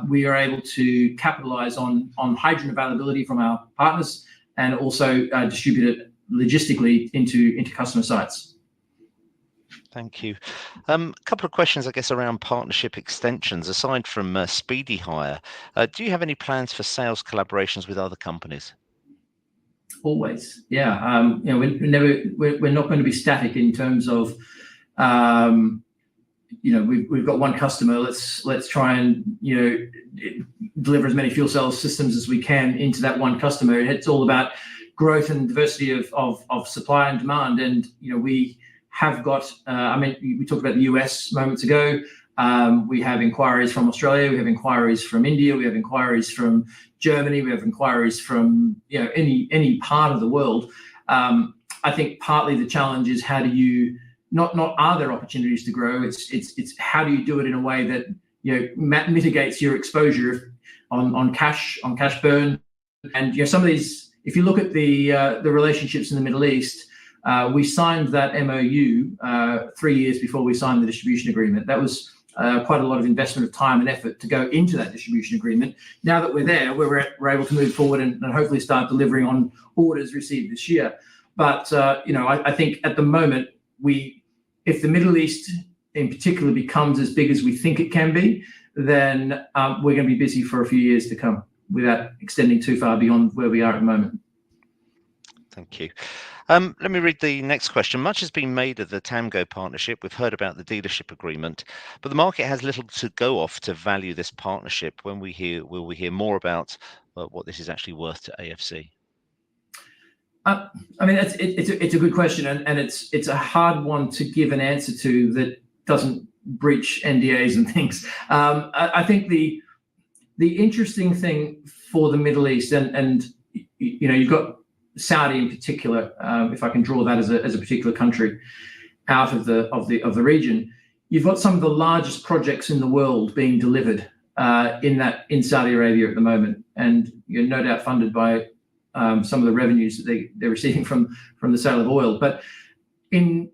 we are able to capitalize on hydrogen availability from our partners and also distribute it logistically into customer sites. Thank you. A couple of questions, I guess, around partnership extensions. Aside from Speedy Hire, do you have any plans for sales collaborations with other companies? Always, yeah. We're not going to be static in terms of, we've got one customer. Let's try and deliver as many fuel cell systems as we can into that one customer. It's all about growth and diversity of supply and demand. And we have got. We talked about the US moments ago. We have inquiries from Australia. We have inquiries from India. We have inquiries from Germany. We have inquiries from any part of the world. I think partly the challenge is how do you not are there opportunities to grow? It's how do you do it in a way that mitigates your exposure on cash burn. And some of these, if you look at the relationships in the Middle East, we signed that MOU 3 years before we signed the distribution agreement. That was quite a lot of investment of time and effort to go into that distribution agreement. Now that we're there, we're able to move forward and hopefully start delivering on orders received this year. But I think at the moment, if the Middle East in particular becomes as big as we think it can be, then we're going to be busy for a few years to come without extending too far beyond where we are at the moment. Thank you. Let me read the next question. Much has been made of the TAMGO partnership. We've heard about the dealership agreement, but the market has little to go off to value this partnership. Will we hear more about what this is actually worth to AFC? It's a good question, and it's a hard one to give an answer to that doesn't breach NDAs and things. I think the interesting thing for the Middle East, and you've got Saudi in particular, if I can draw that as a particular country out of the region, you've got some of the largest projects in the world being delivered in Saudi Arabia at the moment, and you're no doubt funded by some of the revenues that they're receiving from the sale of oil. But in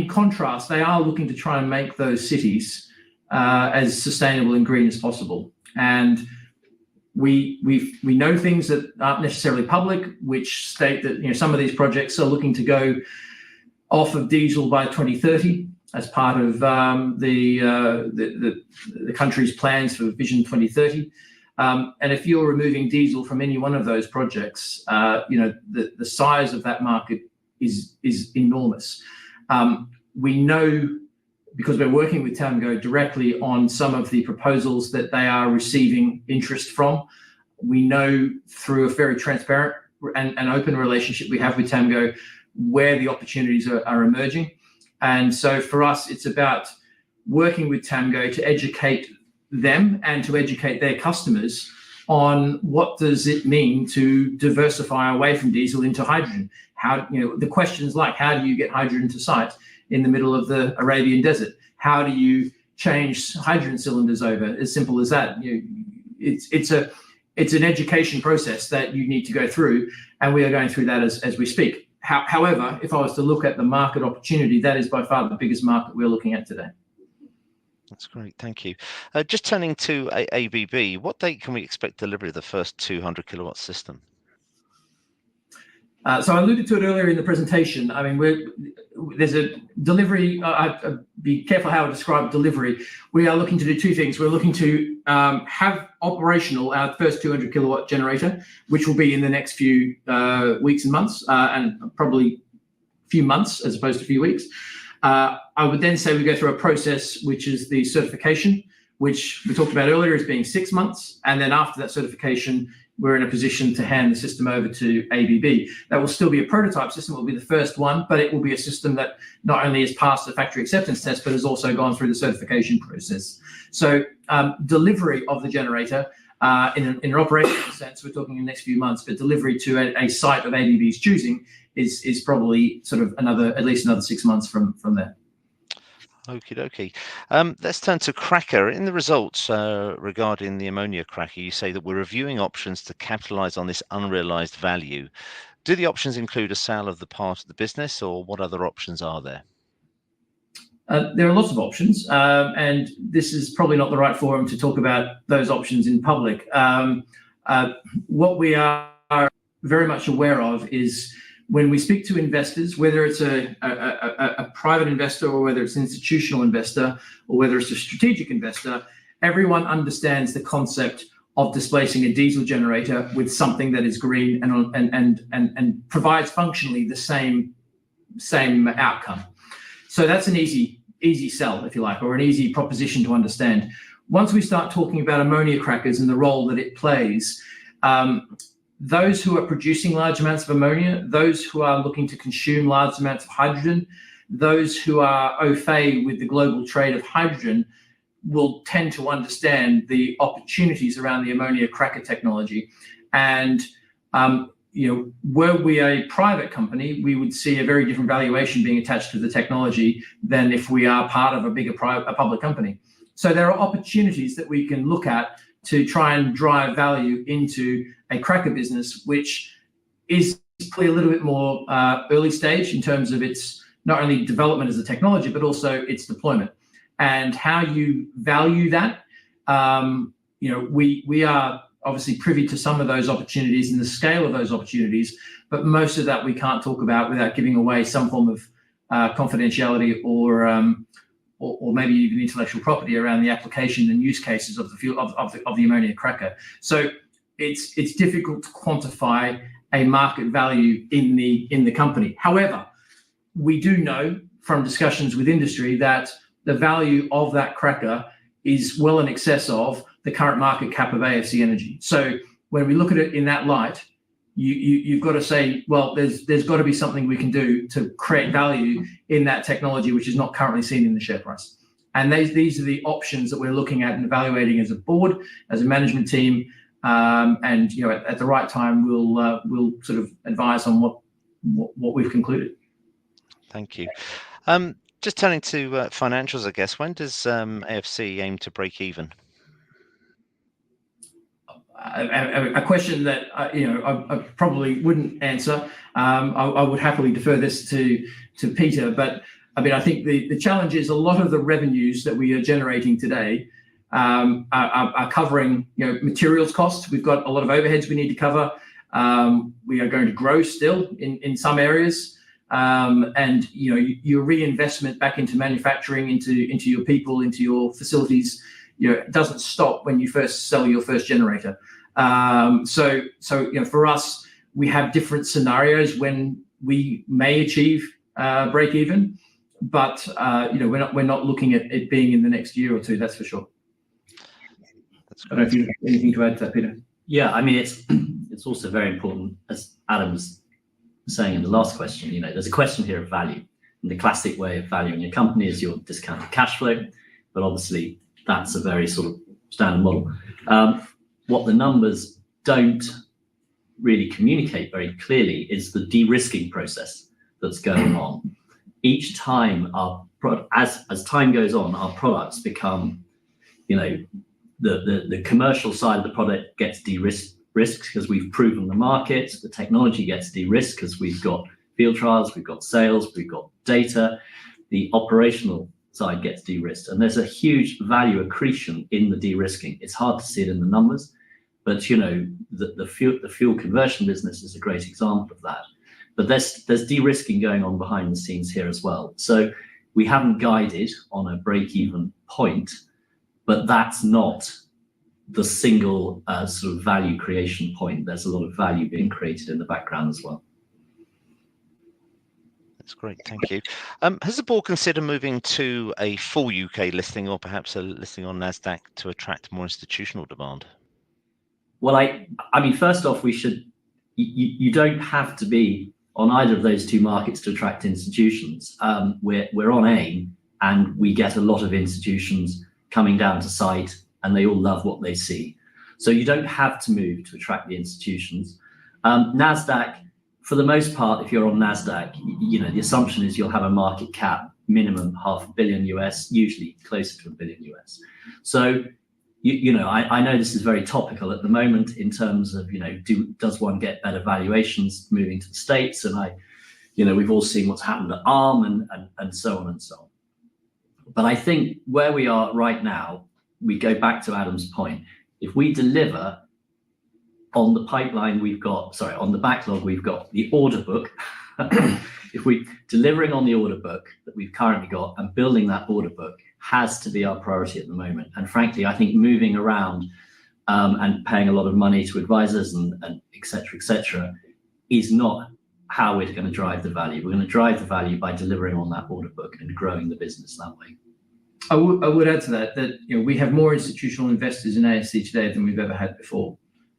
contrast, they are looking to try and make those cities as sustainable and green as possible. And we know things that aren't necessarily public, which state that some of these projects are looking to go off of diesel by 2030 as part of the country's plans for Vision 2030. And if you're removing diesel from any one of those projects, the size of that market is enormous. We know, because we're working with TAMGO directly on some of the proposals that they are receiving interest from. We know through a very transparent and open relationship we have with TAMGO where the opportunities are emerging. And so for us, it's about working with TAMGO to educate them and to educate their customers on what does it mean to diversify away from diesel into hydrogen. How, the questions like, how do you get hydrogen to site in the middle of the Arabian desert? How do you change hydrogen cylinders over. As simple as that. It's an education process that you need to go through, and we are going through that as we speak. However, if I was to look at the market opportunity, that is by far the biggest market we're looking at today. That's great, thank you. Just turning to ABB, what date can we expect delivery of the first 200 kilowatt system? So I alluded to it earlier in the presentation. I mean, there's a delivery. I'd be careful how I describe delivery. We are looking to do two things. We're looking to have operational our first 200 kilowatt generator, which will be in the next few weeks and months, and probably few months as opposed to a few weeks. I would then say we go through a process, which is the certification, which we talked about earlier as being 6 months. And then after that certification, we're in a position to hand the system over to ABB. That will still be a prototype system. It will be the first one, but it will be a system that not only has passed the factory acceptance test, but has also gone through the certification process. So delivery of the generator in an operational sense, we're talking in the next few months, but delivery to a site of ABB's choosing is probably sort of at least another 6 months from there. Okie dokie. Let's turn to cracker. In the results regarding the ammonia cracker, you say that we're reviewing options to capitalize on this unrealized value. Do the options include a sale of the part of the business, or what other options are there? There are lots of options, and this is probably not the right forum to talk about those options in public. What we are very much aware of is when we speak to investors, whether it's a private investor or whether it's an institutional investor or whether it's a strategic investor, everyone understands the concept of displacing a diesel generator with something that is green and provides functionally the same outcome. So that's an easy sell, if you like, or an easy proposition to understand. Once we start talking about ammonia crackers and the role that it plays, those who are producing large amounts of ammonia, those who are looking to consume large amounts of hydrogen, those who are au fait with the global trade of hydrogen will tend to understand the opportunities around the ammonia cracker technology. And were we a private company, we would see a very different valuation being attached to the technology than if we are part of a public company. So there are opportunities that we can look at to try and drive value into a cracker business, which is probably a little bit more early stage in terms of its not only development as a technology, but also its deployment. And how you value that, we are obviously privy to some of those opportunities and the scale of those opportunities, but most of that we can't talk about without giving away some form of confidentiality or maybe even intellectual property around the application and use cases of the fuel of the ammonia cracker. So it's difficult to quantify a market value in the company. However, we do know from discussions with industry that the value of that cracker is well in excess of the current market cap of AFC Energy. So when we look at it in that light, you've got to say, well, there's got to be something we can do to create value in that technology, which is not currently seen in the share price. And these are the options that we're looking at and evaluating as a board, as a management team, and at the right time we'll sort of advise on what we've concluded. Thank you. Just turning to financials, I guess. When does AFC aim to break even? A question that I probably wouldn't answer. I would happily defer this to Peter, but I mean, I think the challenge is a lot of the revenues that we are generating today are covering materials costs. We've got a lot of overheads we need to cover. We are going to grow still in some areas, and your reinvestment back into manufacturing, into your people, into your facilities, it doesn't stop when you first sell your first generator. So for us, we have different scenarios when we may achieve break even, but we're not looking at it being in the next year or two. That's for sure. I don't know if you have anything to add to that, Peter. Yeah, I mean it's also very important, as Adam was saying in the last question. There's a question here of value, and the classic way of valuing a company is your discounted cash flow, but obviously that's a very sort of standard model. What the numbers don't really communicate very clearly is the de-risking process that's going on. Each time our as time goes on, our products become, the commercial side of the product gets de-risked because we've proven the market. The technology gets de-risked because we've got field trials, we've got sales, we've got data. The operational side gets de-risked, and there's a huge value accretion in the de-risking. It's hard to see it in the numbers, but the fuel conversion business is a great example of that. But there's de-risking going on behind the scenes here as well. So we haven't guided on a break-even point, but that's not the single sort of value creation point. There's a lot of value being created in the background as well. That's great, thank you. Has the board considered moving to a full UK listing, or perhaps a listing on NASDAQ to attract more institutional demand? Well, I mean, first off, you don't have to be on either of those two markets to attract institutions. We're on AIM, and we get a lot of institutions coming down to site, and they all love what they see. So you don't have to move to attract the institutions. NASDAQ, for the most part, if you're on NASDAQ, the assumption is you'll have a market cap minimum $500 million US, usually closer to $1 billion US. So, I know this is very topical at the moment in terms of, does one get better valuations moving to the States? And we've all seen what's happened at ARM and so on and so on. But I think where we are right now, we go back to Adam's point. If we deliver on the pipeline on the backlog we've got, the order book, if we're delivering on the order book that we've currently got, and building that order book has to be our priority at the moment. And frankly, I think moving around and paying a lot of money to advisors and et cetera, is not how we're going to drive the value. We're going to drive the value by delivering on that order book and growing the business that way. I would add to that we have more institutional investors in AFC today than we've ever had before.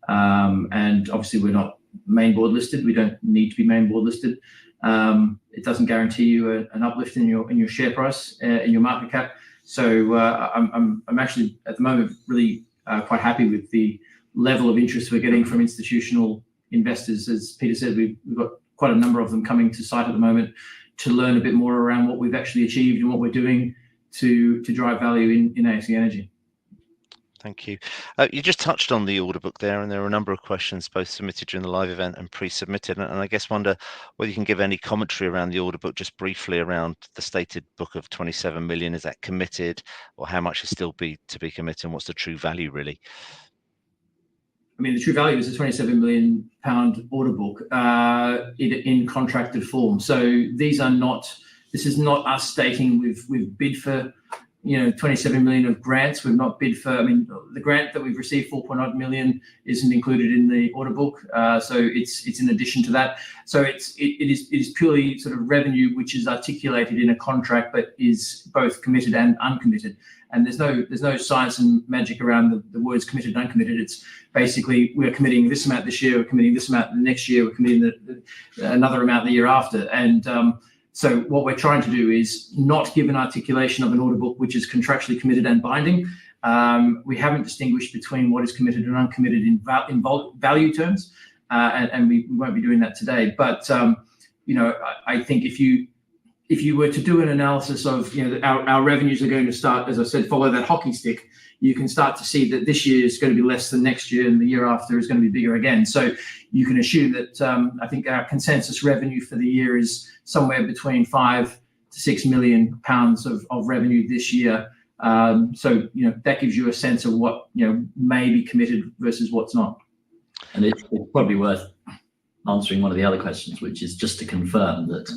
And obviously we're not main board listed. We don't need to be main board listed. It doesn't guarantee you an uplift in your share price, in your market cap. So I'm actually at the moment really quite happy with the level of interest we're getting from institutional investors. As Peter said, we've got quite a number of them coming to site at the moment to learn a bit more around what we've actually achieved and what we're doing to drive value in AFC Energy. Thank you. You just touched on the order book there, and there are a number of questions both submitted during the live event and pre-submitted. And I guess wonder whether you can give any commentary around the order book, just briefly around the stated book of 27 million. Is that committed, or how much is still to be committed, and what's the true value really? I mean, the true value is a £27 million order book in contracted form. So this is not us stating we've bid for 27 million of grants. We've not bid for, the grant that we've received, 4.9 million, isn't included in the order book. So it's in addition to that. So it is purely sort of revenue, which is articulated in a contract, but is both committed and uncommitted. And there's no science and magic around the words committed and uncommitted. It's basically, we're committing this amount this year, we're committing this amount the next year, we're committing another amount the year after. And so what we're trying to do is not give an articulation of an order book which is contractually committed and binding. We haven't distinguished between what is committed and uncommitted in value terms, and we won't be doing that today. But I think if you were to do an analysis of our revenues are going to start, as I said, follow that hockey stick, you can start to see that this year is going to be less than next year, and the year after is going to be bigger again. So you can assume that I think our consensus revenue for the year is somewhere between £5 to £6 million of revenue this year. So that gives you a sense of what may be committed versus what's not. And it's probably worth answering one of the other questions, which is just to confirm that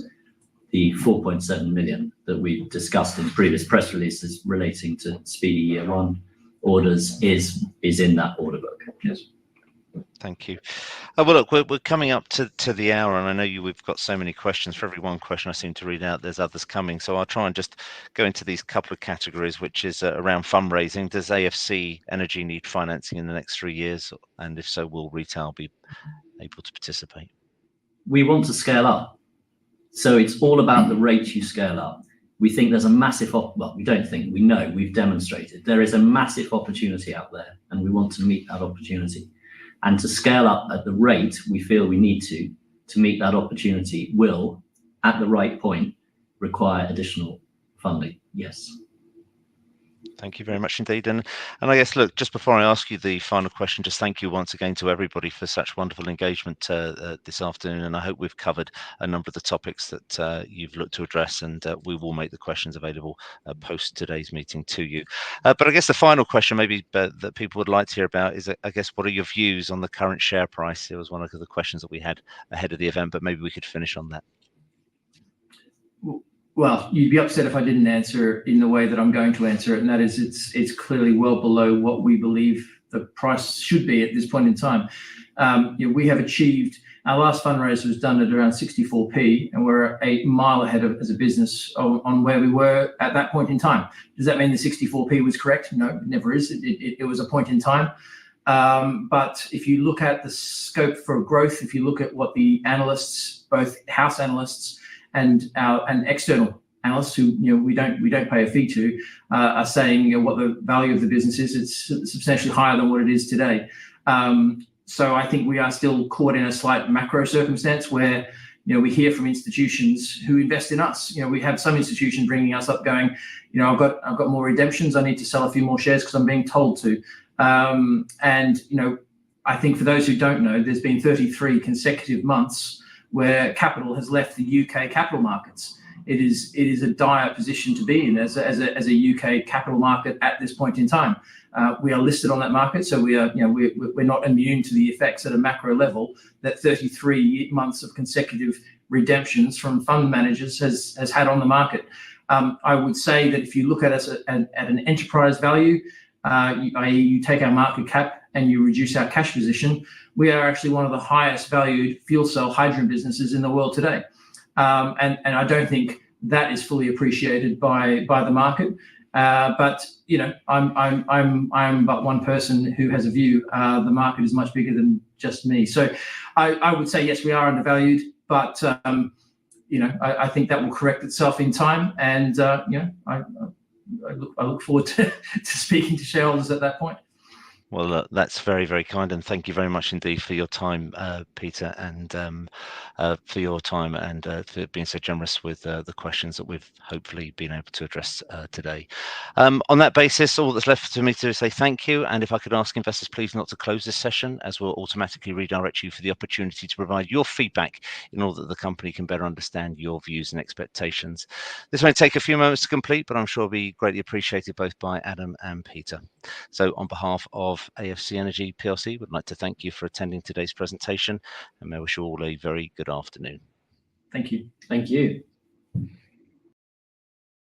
the 4.7 million that we discussed in previous press releases relating to Speedy Year 1 orders is in that order book. Yes. Thank you. Well, look, we're coming up to the hour, and I know we've got so many questions. For every one question I seem to read out, there's others coming. So I'll try and just go into these couple of categories, which is around fundraising. Does AFC Energy need financing in the next 3 years? And if so, will retail be able to participate? We want to scale up. So it's all about the rate you scale up. We think there's a massive, we don't think, we know, we've demonstrated there is a massive opportunity out there, and we want to meet that opportunity. And to scale up at the rate we feel we need to meet that opportunity will, at the right point, require additional funding. Yes. Thank you very much indeed. And I guess, look, just before I ask you the final question, just thank you once again to everybody for such wonderful engagement this afternoon. And I hope we've covered a number of the topics that you've looked to address, and we will make the questions available post today's meeting to you. But I guess the final question maybe that people would like to hear about is, I guess, what are your views on the current share price? It was one of the questions that we had ahead of the event, but maybe we could finish on that. Well, you'd be upset if I didn't answer in the way that I'm going to answer it, and that is it's clearly well below what we believe the price should be at this point in time. We have achieved, our last fundraiser was done at around 64p, and we're a mile ahead of, as a business, on where we were at that point in time. Does that mean the 64p was correct? No, it never is. It was a point in time. But if you look at the scope for growth, if you look at what the analysts, both house analysts and external analysts, who we don't pay a fee to, are saying what the value of the business is, it's substantially higher than what it is today. So I think we are still caught in a slight macro circumstance where we hear from institutions who invest in us. We have some institutions bringing us up, going, I've got more redemptions. I need to sell a few more shares because I'm being told to. And I think for those who don't know, there's been 33 consecutive months where capital has left the UK capital markets. It is a dire position to be in as a UK capital market at this point in time. We are listed on that market, so we're not immune to the effects at a macro level that 33 months of consecutive redemptions from fund managers has had on the market. I would say that if you look at us at an enterprise value, i.e. you take our market cap and you reduce our cash position, we are actually one of the highest valued fuel cell hydrogen businesses in the world today. And I don't think that is fully appreciated by the market. But I'm but one person who has a view. The market is much bigger than just me. So I would say yes, we are undervalued, but I think that will correct itself in time. And I look forward to speaking to shareholders at that point. Well, that's very, very kind, and thank you very much indeed for your time, Peter, and for your time and for being so generous with the questions that we've hopefully been able to address today. On that basis, all that's left for me to say thank you, and if I could ask investors please not to close this session, as we'll automatically redirect you for the opportunity to provide your feedback in order that the company can better understand your views and expectations. This may take a few moments to complete, but I'm sure will be greatly appreciated both by Adam and Peter. So on behalf of AFC Energy PLC, would like to thank you for attending today's presentation, and I wish you all a very good afternoon. Thank you. Thank you.